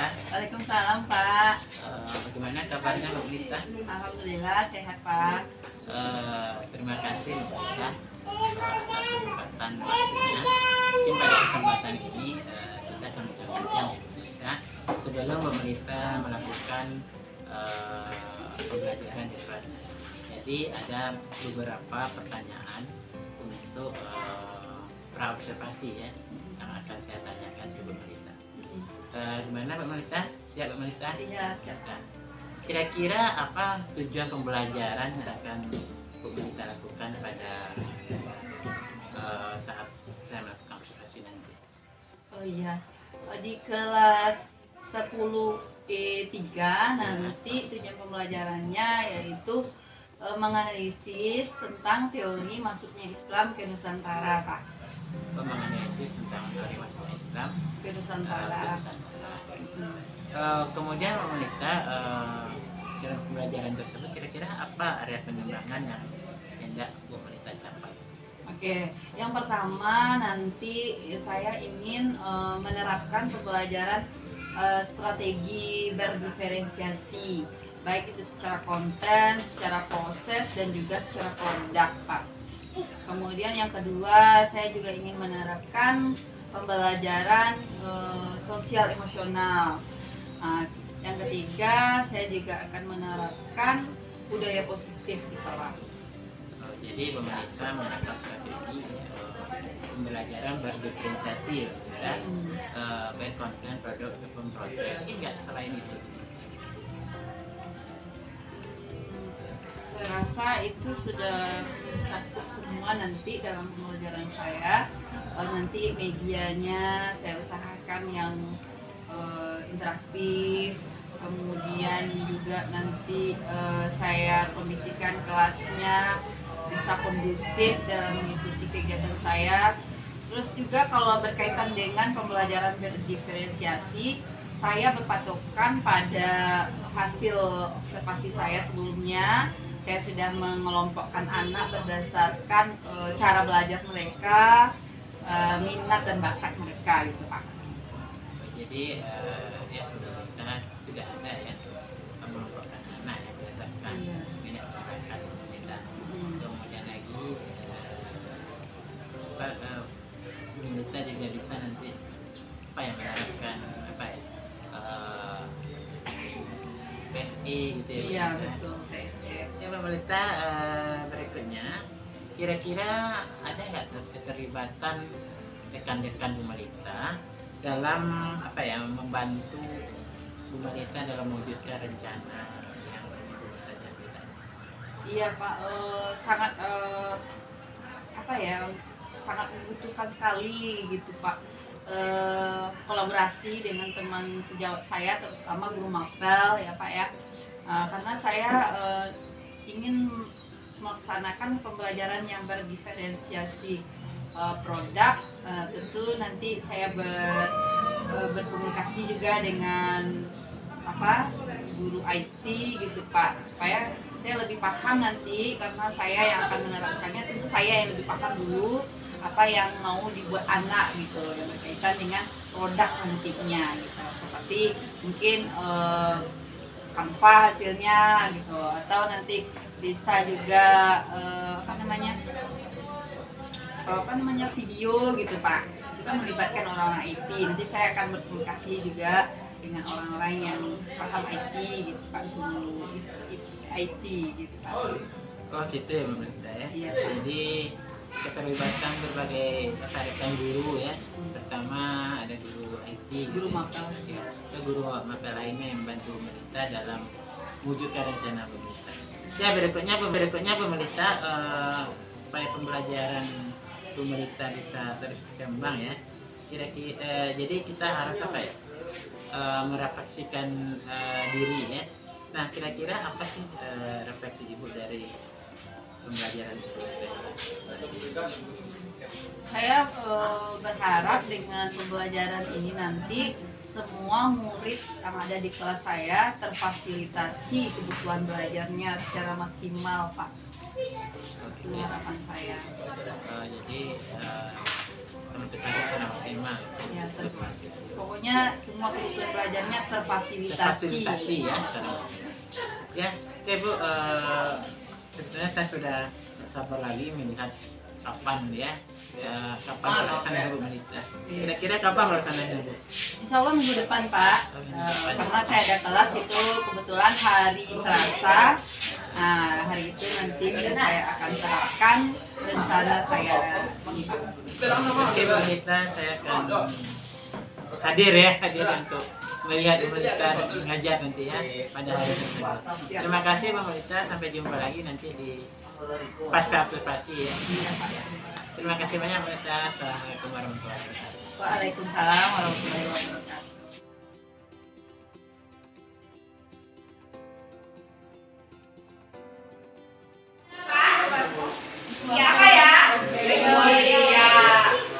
Melita. Waalaikumsalam, Pak. Bagaimana kabarnya Mbak Melita? Alhamdulillah sehat, Pak. Terima kasih Mbak Melita atas kesempatan waktunya. Mungkin pada kesempatan ini kita akan berbincang ya. Sebelum Mbak Melita melakukan pembelajaran di kelas. Jadi ada beberapa pertanyaan untuk praobservasi ya yang akan saya tanyakan ke Mbak Melita. Gimana Mbak Melita? Siap Mbak Melita? Iya, siap. Nah, kira-kira apa tujuan pembelajaran yang akan Mbak Melita lakukan pada saat saya melakukan observasi nanti? Oh iya, di kelas 10E3 nanti tujuan pembelajarannya yaitu menganalisis tentang teori masuknya Islam ke Nusantara, Pak. Menganalisis tentang teori masuknya Islam Ke Nusantara. Kemudian Mbak Melita, dalam pembelajaran tersebut kira-kira apa area pengembangan yang hendak Bu Melita capai? Oke, yang pertama nanti saya ingin menerapkan pembelajaran strategi berdiferensiasi, baik itu secara konten, secara proses, dan juga secara produk, Pak. Kemudian yang kedua, saya juga ingin menerapkan pembelajaran sosial emosional. Nah, yang ketiga, saya juga akan menerapkan budaya positif gitu, Pak. Jadi pemerintah menerapkan strategi pembelajaran berdiferensiasi ya, baik konten, produk, maupun proses. Ini nggak selain itu. Saya rasa itu sudah mencakup semua nanti dalam pembelajaran saya. Nanti medianya saya usahakan yang interaktif, kemudian juga nanti saya kondisikan kelasnya bisa kondusif dalam mengikuti kegiatan saya. Terus juga kalau berkaitan dengan pembelajaran berdiferensiasi, saya berpatokan pada hasil observasi saya sebelumnya. Saya sudah mengelompokkan anak berdasarkan cara belajar mereka, minat dan bakat mereka gitu, Pak. Jadi ya sudah ada ya mengelompokkan anak yang berdasarkan minat dan bakat kita. Kemudian lagi Bu Melita juga bisa nanti apa yang menerapkan apa ya PSI gitu ya. Iya betul, PSI. Ya Mbak Melita, berikutnya kira-kira ada nggak keterlibatan rekan-rekan Bu Melita dalam apa ya membantu Bu Melita dalam mewujudkan rencana yang Bu Melita janjikan? Iya Pak, sangat apa ya, sangat membutuhkan sekali gitu Pak, kolaborasi dengan teman sejawat saya, terutama guru mapel ya Pak ya, karena saya ingin melaksanakan pembelajaran yang berdiferensiasi produk. Tentu nanti saya berkomunikasi juga dengan guru IT gitu Pak, supaya saya lebih paham nanti, karena saya yang akan menerapkannya, tentu saya yang lebih paham dulu apa yang mau dibuat anak gitu, yang berkaitan dengan produk nantinya gitu, seperti mungkin Canva hasilnya gitu, atau nanti bisa juga video gitu Pak. Itu kan melibatkan orang-orang IT. Nanti saya akan berkomunikasi juga dengan orang-orang yang paham IT gitu Pak, guru IT gitu Pak. Oh gitu ya Mbak Melita ya. Iya, jadi keterlibatan berbagai rekan guru ya. Pertama ada guru IT, Guru mapel. ya, atau guru mapel lainnya yang membantu Melita dalam mewujudkan rencana Melita. Ya berikutnya Bu Melita, supaya pembelajaran Bu Melita bisa terus berkembang ya. Kira-kira jadi kita harus apa ya? Merefleksikan diri ya. Nah kira-kira apa sih refleksi Ibu dari pembelajaran itu? Saya berharap dengan pembelajaran ini nanti semua murid yang ada di kelas saya terfasilitasi kebutuhan belajarnya secara maksimal Pak. Itu harapan saya. Jadi teman-teman secara maksimal. Ya, pokoknya semua kebutuhan belajarnya terfasilitasi. Terfasilitasi ya. Ya, oke Bu, sebenarnya saya sudah tak sabar lagi melihat kapan kapan pelaksanaan Bu Melita. Kira-kira kapan pelaksanaan Bu? Insya Allah minggu depan Pak. Karena saya ada kelas itu kebetulan hari Selasa. Nah, hari itu nanti saya akan terapkan rencana saya ini Pak. Oke Bu Melita, saya akan hadir untuk melihat Bu Melita mengajar nanti ya pada hari tersebut. Terima kasih Bu Melita, sampai jumpa lagi nanti di pasca observasi ya. Terima kasih banyak Bu Melita. Assalamualaikum warahmatullahi wabarakatuh. Waalaikumsalam warahmatullahi wabarakatuh. Apa ya? Iya.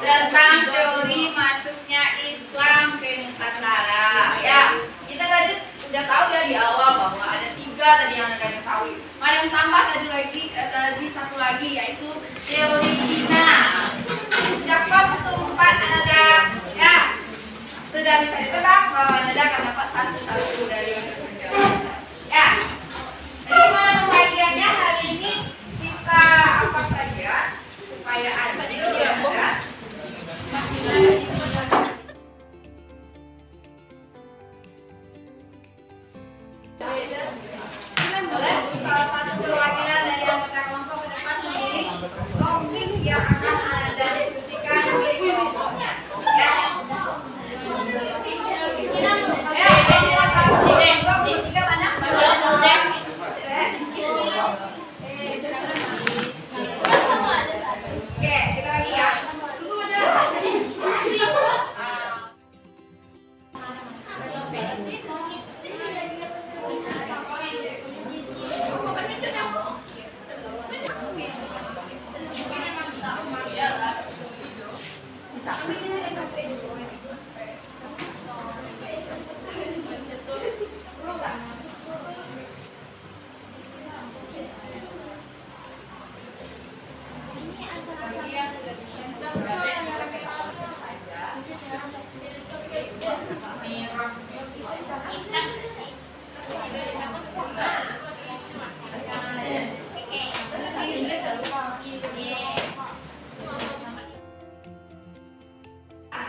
Tentang teori masuknya Islam ke Nusantara. Ya, kita tadi udah tahu ya di awal bahwa ada 3 tadi yang kami tahu. Ada yang tambah tadi satu lagi yaitu teori Cina. Sejak bab 4 Anda ya sudah bisa ditebak bahwa Anda akan dapat satu dari ya. Jadi gimana pembagiannya hari ini? Kita apa saja supaya ada boleh salah satu perwakilan dari anggota kelompok ke depan memilih topik yang akan Anda diskusikan di kelompoknya ya. Oke, kita lagi ya. Tunggu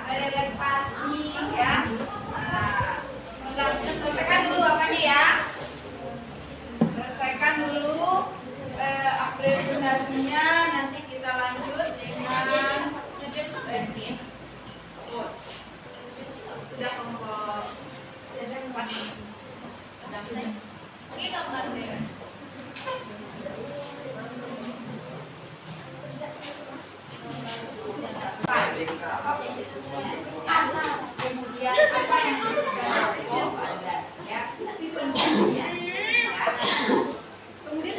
Relevansi ya. Selesaikan dulu apanya ya. Selesaikan dulu presentasinya, nanti kita lanjut dengan sudah kelompok ini gambarnya. Kemudian apa yang ada ya, kemudian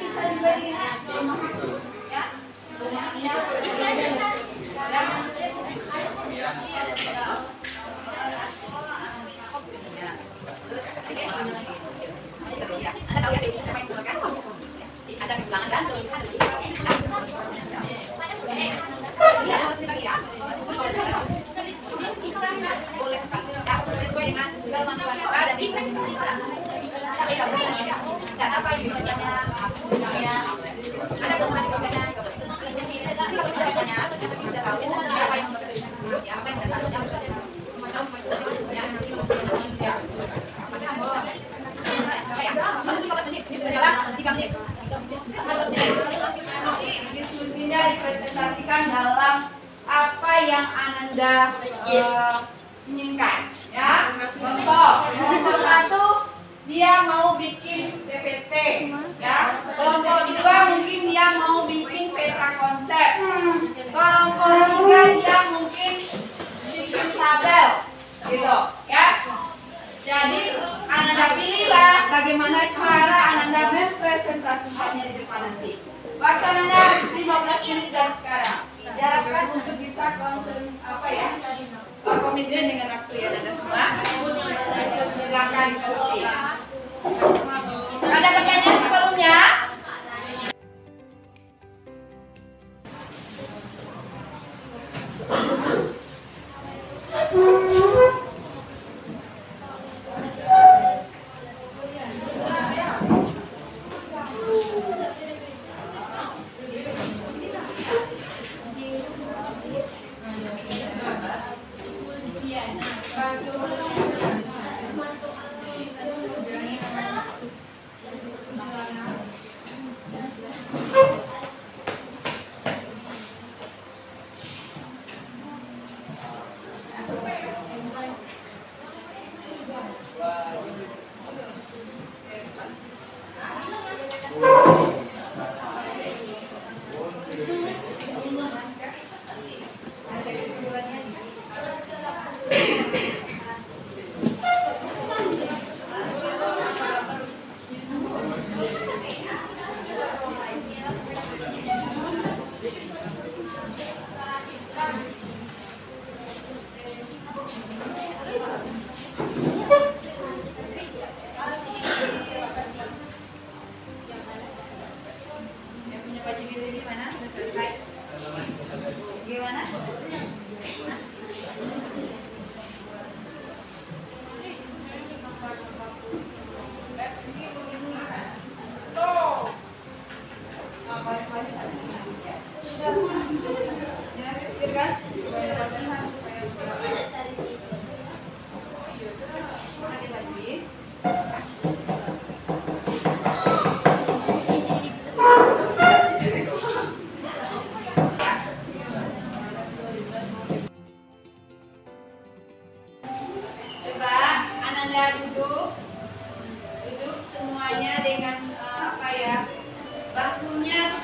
bisa juga ya, ada kebilangan dan diskusinya dipresentasikan dalam apa yang Anda inginkan ya. Contoh, kelompok 1 dia mau bikin PPT ya. Kelompok 2 mungkin dia mau bikin peta konsep. Kelompok 3 dia mungkin bikin tabel gitu ya. Jadi Anda pilihlah bagaimana cara Anda mempresentasikannya di depan nanti. Waktu Anda 15 menit dari sekarang. Diharapkan untuk bisa komitmen dengan waktu yang Anda semua. Silakan diskusi. Ada pertanyaan sebelumnya?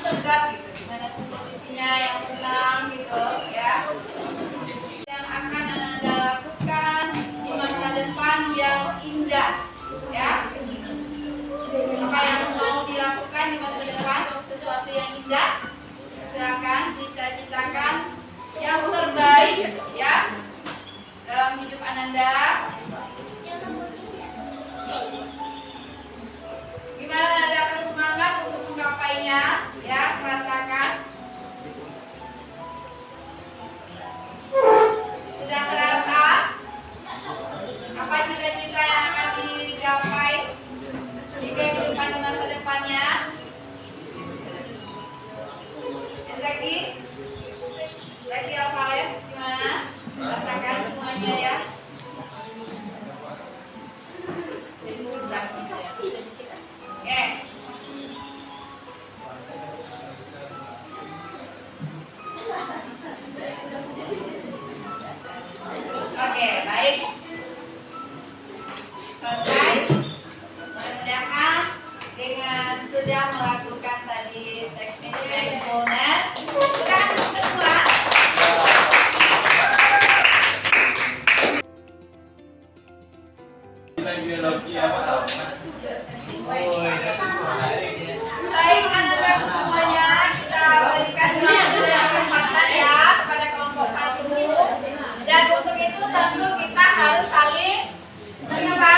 tegap gitu. Gimana tuh posisinya yang tenang gitu ya. Yang akan Anda lakukan di masa depan yang indah ya. Apa yang mau dilakukan di masa depan, sesuatu yang indah, silakan cita-citakan yang terbaik ya dalam hidup Ananda. Gimana Anda akan semangat untuk menggapainya ya, rasakan. Sudah terasa apa cita-cita yang akan digapai di kehidupan dan masa depannya? Lagi apa ya? Gimana? Rasakan semuanya ya. Oke. Oke, baik. Selesai. Mudah-mudahan dengan sudah melakukan tadi teknik mindfulness, bukan kedua. Baik, anak-anak semuanya, kita berikan kesempatan ya kepada kelompok 1. Dan untuk itu tentu kita harus saling apa?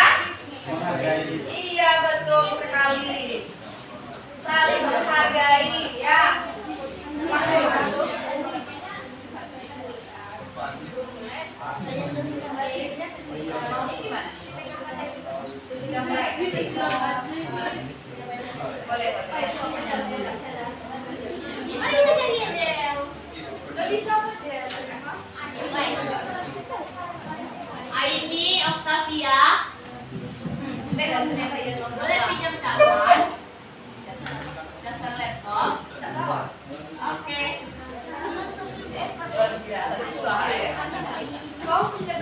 Iya, betul sekali. Saling menghargai ya. Boleh. Aini, Octavia, boleh pinjam cawan? Dasar laptop? Oke. Kau pinjam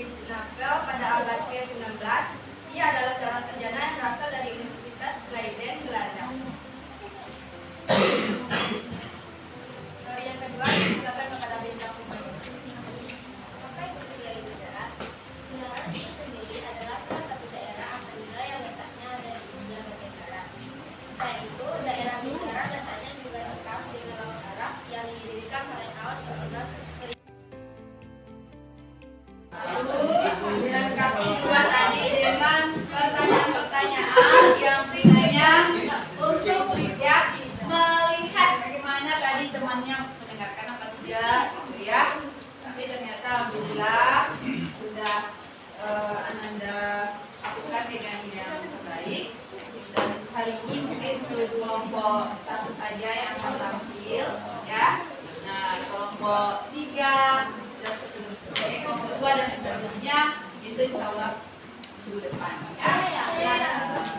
Napel pada abad ke-19. Ia adalah seorang sarjana yang berasal dari Universitas Leiden, Belanda. Teori yang kedua disebutkan kepada bintang Bintang. Apa itu wilayah udara? Wilayah itu sendiri adalah salah satu daerah Asia yang letaknya ada di berbagai negara. Selain itu, daerah udara letaknya juga lengkap dengan laut Arab yang didirikan pada tahun 19. Dilengkapi juga tadi dengan pertanyaan-pertanyaan yang sebenarnya untuk ya melihat bagaimana tadi temannya mendengarkan apa tidak, gitu ya. Tapi ternyata alhamdulillah sudah Ananda lakukan dengan yang terbaik. Dan hari ini mungkin untuk kelompok satu saja yang akan tampil, ya. Nah, kelompok 3 dan seterusnya, kelompok 2 dan seterusnya itu insya Allah minggu depan, ya.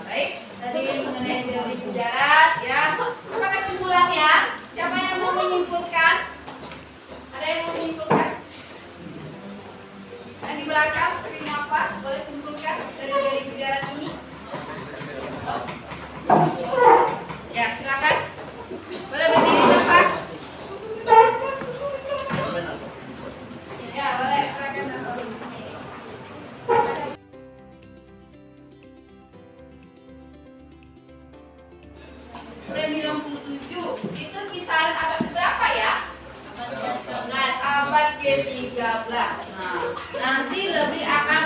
Baik, tadi mengenai teori darat, ya. Apa kesimpulannya? Siapa yang mau menyimpulkan? Ada yang mau menyimpulkan? Yang di belakang, ini apa? Boleh simpulkan dari teori darat ini? Ya, silakan. Boleh berdiri Bapak? Ya, boleh. Silakan Bapak. 97 itu kisaran abad berapa ya? Abad ke-13. Nah, nanti lebih akan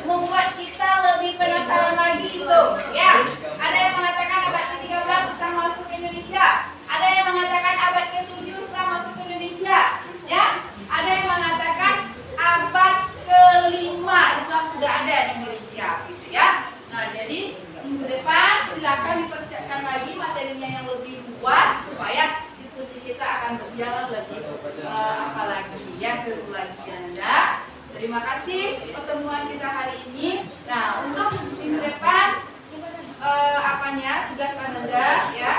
membuat kita lebih penasaran lagi itu. Ya, ada yang mengatakan abad ke-13 setelah masuk Indonesia. Ada yang mengatakan abad ke-7 setelah masuk Indonesia. Ya, ada yang mengatakan abad ke-5 setelah sudah ada di Indonesia, gitu ya. Nah, jadi minggu depan silakan dipersiapkan lagi materinya yang lebih luas supaya diskusi kita akan berjalan lebih apalagi ya, seru lagi Anda. Terima kasih pertemuan kita hari ini. Nah, untuk minggu depan tugas Anda ya,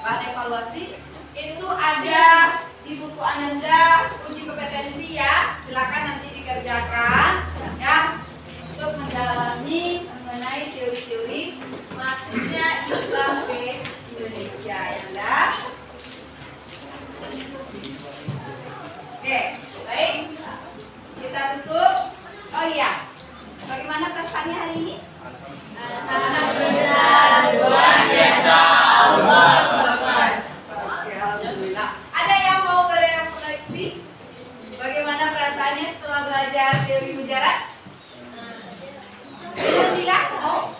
bahan evaluasi itu ada di buku Ananda uji kompetensi ya, silakan nanti dikerjakan ya untuk mendalami mengenai teori-teori masuknya Islam ke Indonesia ya Anda. Oke, baik. Kita tutup. Oh iya, bagaimana perasaannya hari ini? Alhamdulillah, luar biasa, Allah Akbar. Oke, alhamdulillah. Ada yang mau berefleksi? Bagaimana perasaannya setelah belajar teori mujarab? Alhamdulillah. Oh.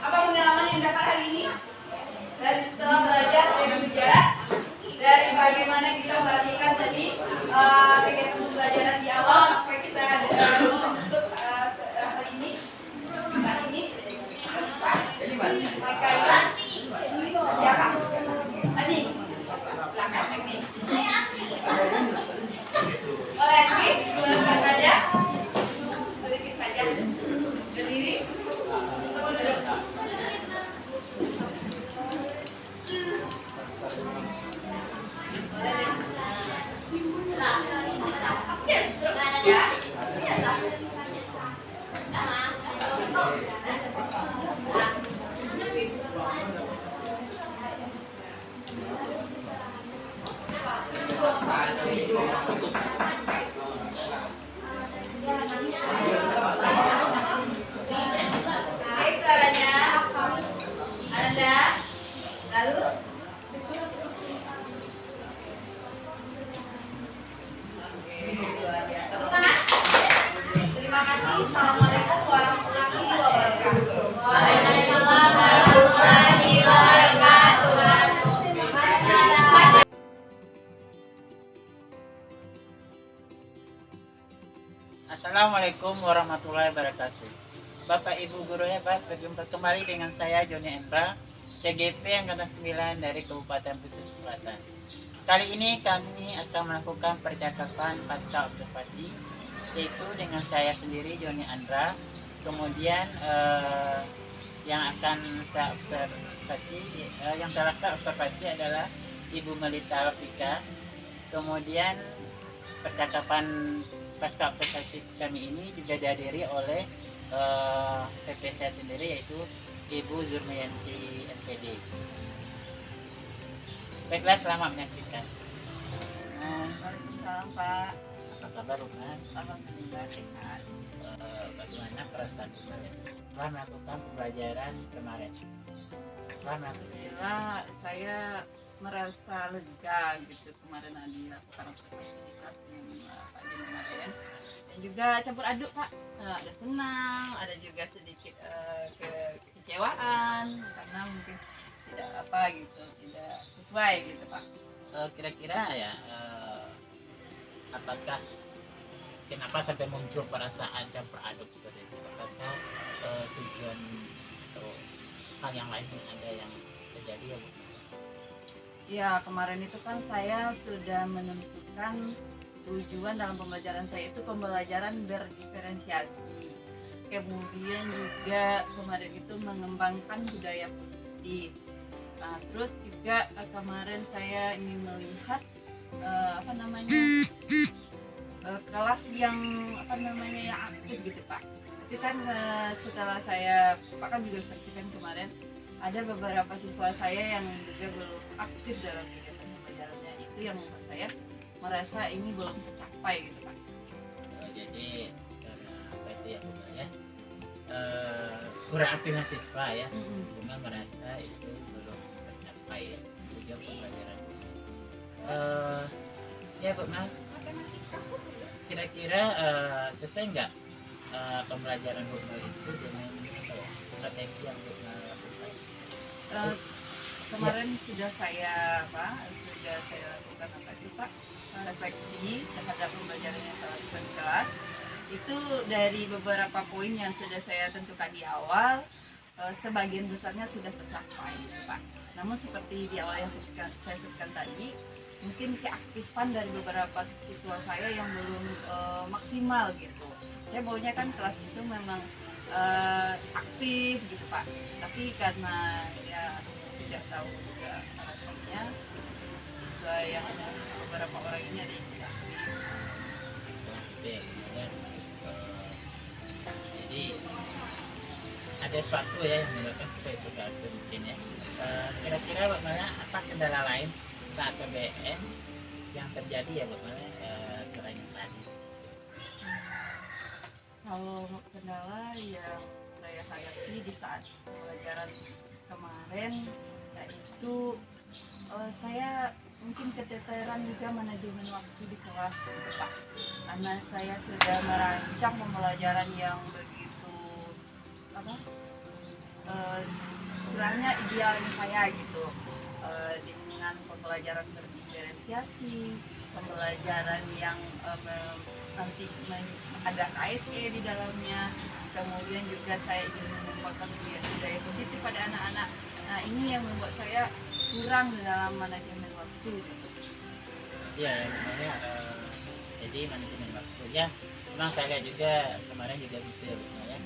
Apa pengalaman yang dapat hari ini? Dari setelah belajar teori mujarab, dari bagaimana kita memperhatikan tadi kegiatan pembelajaran di awal sampai kita menutup hari ini. Saat ini. Maka siapa? Adi. Silakan teknik. Oleh Adi, silakan saja. Sedikit saja. Berdiri. Tunggu dulu. Baik suaranya. Anda. Lalu. Tepuk tangan. Terima kasih. Assalamualaikum warahmatullahi wabarakatuh. Waalaikumsalam warahmatullahi wabarakatuh. Assalamualaikum warahmatullahi wabarakatuh. Bapak Ibu guru hebat, berjumpa kembali dengan saya Joni Endra, CGP Angkatan 9 dari Kabupaten Pesisir Selatan. Kali ini kami akan melakukan percakapan pasca observasi, yaitu dengan saya sendiri Joni Endra. Kemudian yang akan saya observasi, yang telah saya observasi adalah Ibu Melita Alfika. Kemudian percakapan pasca observasi kami ini juga dihadiri oleh PP saya sendiri, yaitu Ibu Zurmayanti SPD. Baiklah, selamat menyaksikan. Waalaikumsalam Pak. Apa kabar Lukman? Alhamdulillah sehat. Bagaimana perasaan kemarin setelah melakukan pembelajaran kemarin? Alhamdulillah saya merasa lega gitu kemarin dilakukan aktivitas dengan Pak Jen kemarin, dan juga campur aduk Pak. Ada senang, ada juga sedikit kekecewaan karena mungkin tidak apa gitu, tidak sesuai gitu Pak. Kira-kira ya, apakah kenapa sampai muncul perasaan campur aduk seperti itu? Apakah tujuan atau hal yang lain ada yang terjadi ya Bu? Ya, kemarin itu kan saya sudah menentukan tujuan dalam pembelajaran saya itu pembelajaran berdiferensiasi. Kemudian juga kemarin itu mengembangkan budaya positif. Nah, terus juga kemarin saya ingin melihat kelas yang yang aktif gitu Pak. Tapi kan setelah saya Pak kan juga saksikan kemarin ada beberapa siswa saya yang juga belum aktif dalam kegiatan pembelajarannya, itu yang membuat saya merasa ini belum tercapai gitu Pak. Jadi apa itu ya Bu ya? Kurang aktifnya siswa ya, cuma merasa itu belum tercapai ya tujuan pembelajaran. Ya Bu Mas, kira-kira sesuai nggak pembelajaran Bu itu dengan strategi yang Bu lakukan? Kemarin sudah saya lakukan apa itu Pak, refleksi terhadap pembelajaran yang saya lakukan di kelas. Itu dari beberapa poin yang sudah saya tentukan di awal, sebagian besarnya sudah tercapai gitu Pak. Namun seperti di awal yang saya sebutkan tadi, mungkin keaktifan dari beberapa siswa saya yang belum maksimal gitu. Saya maunya kan kelas itu memang aktif gitu Pak, tapi karena ya tidak tahu juga alasannya, siswa yang beberapa orang ini ada yang tidak aktif. Jadi ada sesuatu ya yang menyebabkan kita itu gak aktif mungkin ya. Kira-kira bagaimana, apa kendala lain saat PBM yang terjadi ya bagaimana selain yang tadi? Kalau kendala yang saya hadapi di saat pembelajaran kemarin, yaitu saya mungkin keteteran juga manajemen waktu di kelas gitu Pak. Karena saya sudah merancang pembelajaran yang begitu istilahnya idealnya saya gitu, dengan pembelajaran berdiferensiasi, pembelajaran yang nanti ada KSE di dalamnya, kemudian juga saya ingin mengembangkan budaya positif pada anak-anak. Nah, ini yang membuat saya kurang dalam manajemen waktu gitu. Ya, sebenarnya jadi manajemen waktu ya. Memang saya lihat juga kemarin juga gitu ya, ya.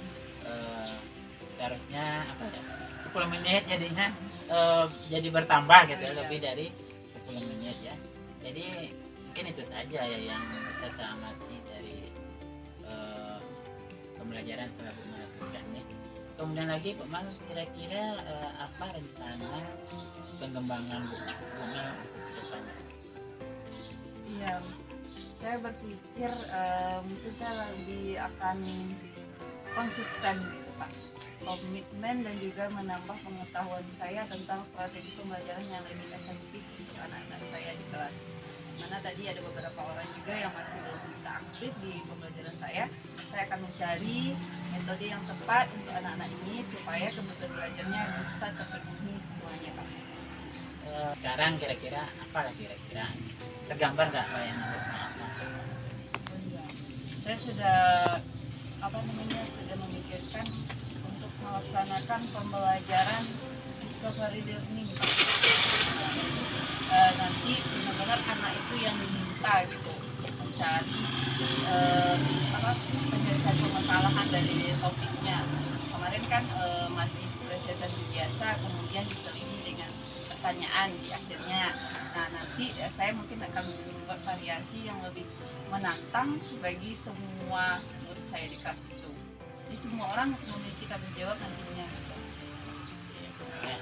Seharusnya apa ya, 10 menit jadinya jadi bertambah gitu ya, lebih dari 10 menit ya. Jadi mungkin itu saja ya yang bisa saya amati dari pembelajaran setelah Bu melakukannya. Kemudian lagi Pak Mal, kira-kira apa rencana pengembangan Bu Mal ke depannya? Iya, saya berpikir mungkin saya lebih akan konsisten gitu Pak, komitmen dan juga menambah pengetahuan saya tentang strategi pembelajaran yang lebih efektif untuk anak-anak saya di kelas. Mana tadi ada beberapa orang juga yang masih belum bisa aktif di pembelajaran saya akan mencari metode yang tepat untuk anak-anak ini supaya kebutuhan belajarnya bisa terpenuhi semuanya Pak. Sekarang kira-kira apa lah kira-kira tergambar nggak Pak yang Saya sudah sudah memikirkan untuk melaksanakan pembelajaran discovery learning Pak. Nanti benar-benar anak itu yang diminta gitu mencari penyelesaian permasalahan dari topiknya. Kemarin kan masih presentasi biasa, kemudian diselingi dengan pertanyaan di akhirnya. Nah, nanti saya mungkin akan membuat variasi yang lebih menantang bagi semua murid saya di kelas itu. Jadi semua orang memiliki tanggung jawab nantinya. Ya,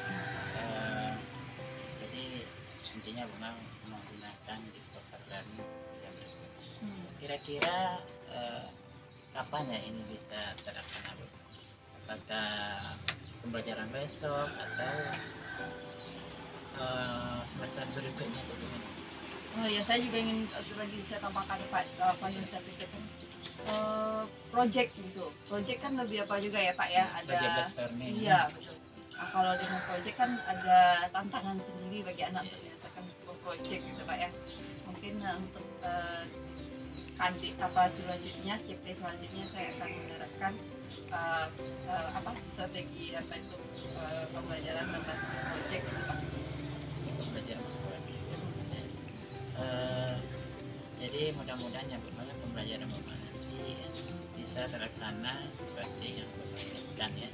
jadi intinya memang menggunakan discover learning yang berikut. Kira-kira kapan ya ini bisa terlaksana, Bu? Apakah pembelajaran besok atau semester berikutnya atau gimana? Oh ya, saya juga ingin lagi saya tambahkan Pak Yunus pikirkan project gitu. Project kan lebih apa juga ya Pak ya? Project Ada based learning. iya betul. Nah, kalau dengan project kan ada tantangan sendiri bagi anak untuk menyelesaikan sebuah project gitu Pak ya. Mungkin untuk selanjutnya CP selanjutnya saya akan menerapkan strategi apa itu pembelajaran tentang project gitu Pak. Pembelajaran sekolah. Jadi mudah-mudahan ya Bapak, pembelajaran Bapak nanti bisa terlaksana seperti yang Bapak inginkan ya.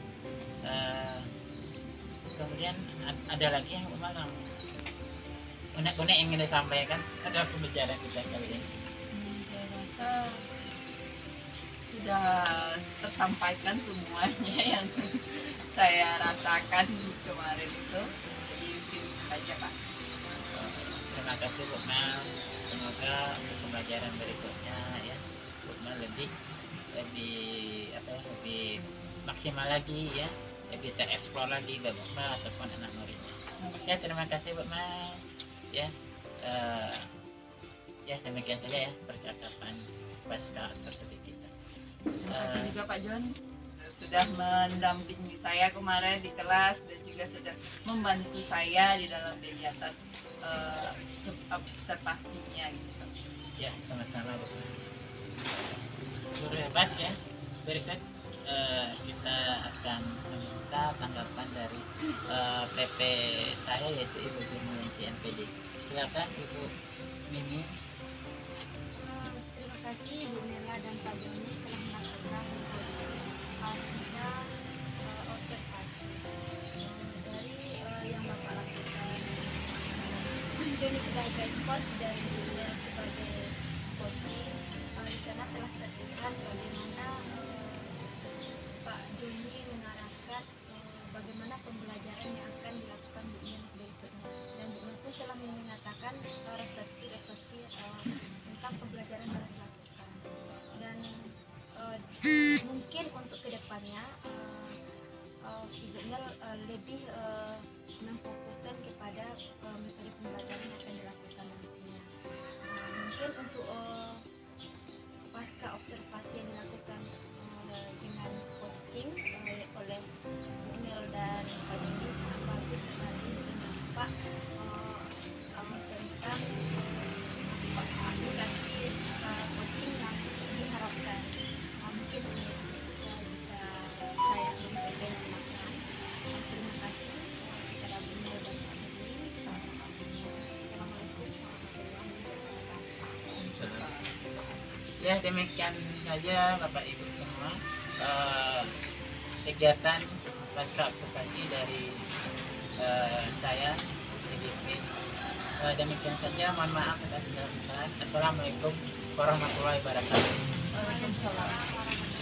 Kemudian ada lagi yang Bapak unek-unek yang ingin disampaikan pada pembicaraan kita kali ini. Saya rasa sudah tersampaikan semuanya yang saya rasakan kemarin itu. Jadi mungkin saja Pak. Terima kasih Bu Mel. Semoga untuk pembelajaran berikutnya ya Bu Mel lebih maksimal lagi ya, lebih tereksplor lagi Bu Mel ataupun anak muridnya. Ya, terima kasih Bu Mel. Ya, ya demikian saja ya percakapan pasca persesi kita. Terima kasih juga Pak John sudah mendampingi saya kemarin di kelas dan juga sudah membantu saya di dalam kegiatan observasinya gitu. Ya, sama-sama Bu. Guru hebat ya. Berikut kita akan meminta tanggapan dari PP saya yaitu Ibu Gurnianti NPD. Silakan Ibu Mimi. Terima kasih Ibu Mela dan Pak Joni telah melakukan hasilnya observasi dari yang Bapak lakukan. Joni sebagai coach dan juga sebagai coaching di sana telah terlihat bagaimana Pak Joni mengarahkan bagaimana pembelajaran yang akan dilakukan di unit berikutnya, dan Bu pun telah mengatakan refleksi-refleksi tentang pembelajaran yang harus dilakukan, dan mungkin untuk kedepannya Ibu Mel lebih memfokuskan kepada metode pembelajaran yang akan dilakukan nantinya. Mungkin untuk pasca observasi yang dilakukan dengan coaching oleh Bu Mel dan Pak Joni sangat bagus sekali menampak tentang aplikasi coaching yang diharapkan. Mungkin ini bisa saya sampaikan makna. Terima kasih kepada Bu Mel dan Pak Joni. Assalamualaikum warahmatullahi wabarakatuh. Ya, demikian saja Bapak Ibu semua kegiatan pasca observasi dari saya Edipin. Demikian saja, mohon maaf atas segala kesalahan. Assalamualaikum warahmatullahi wabarakatuh. Waalaikumsalam. Waalaikumsalam warahmatullahi